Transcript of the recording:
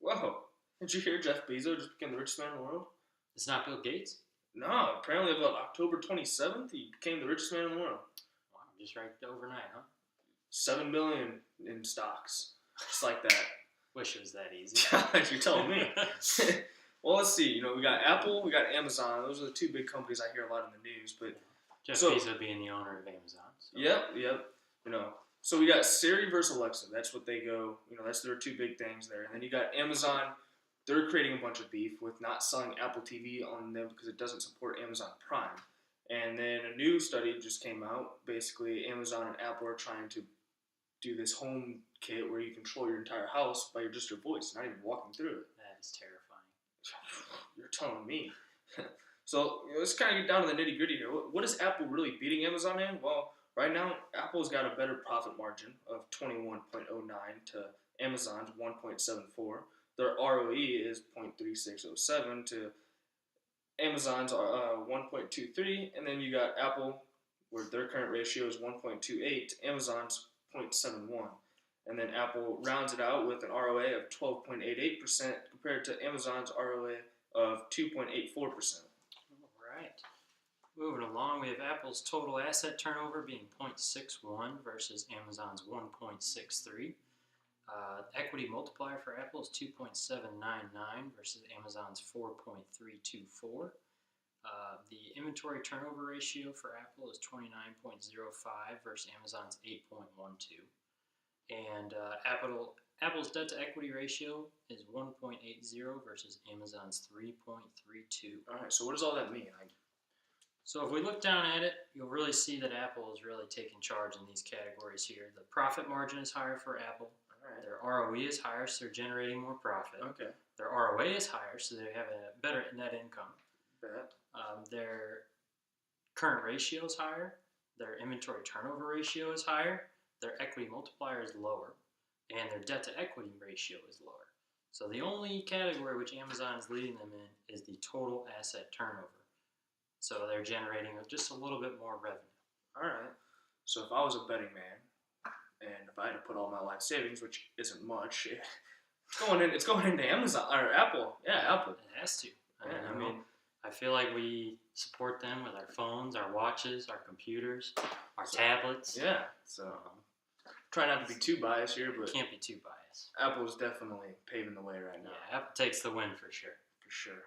Whoa. Did you hear Jeff Bezos just became the richest man in the world? It's not Bill Gates? No, apparently about October 27th, he became the richest man in the world. Wow, just right overnight, huh? 7 billion in stocks. Just like that. Wish it was that easy. You're telling me. Well, let's see. We got Apple, we got Amazon. Those are the two big companies I hear a lot in the news. But Jeff Bezos being the owner of Amazon. So. Yep. So we got Siri versus Alexa. That's what they go. That's their two big things there. And then you got Amazon. They're creating a bunch of beef with not selling Apple TV on them because it doesn't support Amazon Prime. And then a new study just came out. Basically, Amazon and Apple are trying to do this home kit where you control your entire house by just your voice, not even walking through it. That is terrifying. You're telling me. So let's kind of get down to the nitty gritty here. What is Apple really beating Amazon in? Well, right now, Apple's got a better profit margin of 21.09 to Amazon's 1.74. Their ROE is 0.3607 to Amazon's 1.23, and then you got Apple, where their current ratio is 1.28, Amazon's 0.71. And then Apple rounds it out with an ROA of 12.88% compared to Amazon's ROA of 2.84%. All right. Moving along, we have Apple's total asset turnover being 0.61 versus Amazon's 1.63. Equity multiplier for Apple is 2.799 versus Amazon's 4.324. The inventory turnover ratio for Apple is 29.05 versus Amazon's 8.12. And Apple's debt to equity ratio is 1.80 versus Amazon's 3.32. All right, so what does all that mean? So if we look down at it, you'll really see that Apple is really taking charge in these categories here. The profit margin is higher for Apple. Right. Their ROE is higher, so they're generating more profit. Okay. Their ROA is higher, so they have a better net income. Bet. Their current ratio is higher. Their inventory turnover ratio is higher. Their equity multiplier is lower. And their debt to equity ratio is lower. So the only category which Amazon is leading them in is the total asset turnover. So they're generating just a little bit more revenue. All right. So if I was a betting man, and if I had to put all my life savings, which isn't much, it's going into Amazon or Apple. Yeah, Apple. It has to. Yeah, I mean, I feel like we support them with our phones, our watches, our computers, our tablets. Yeah. So try not to be too biased here, but can't be too biased. Apple is definitely paving the way right now. Yeah, Apple takes the win for sure. For sure.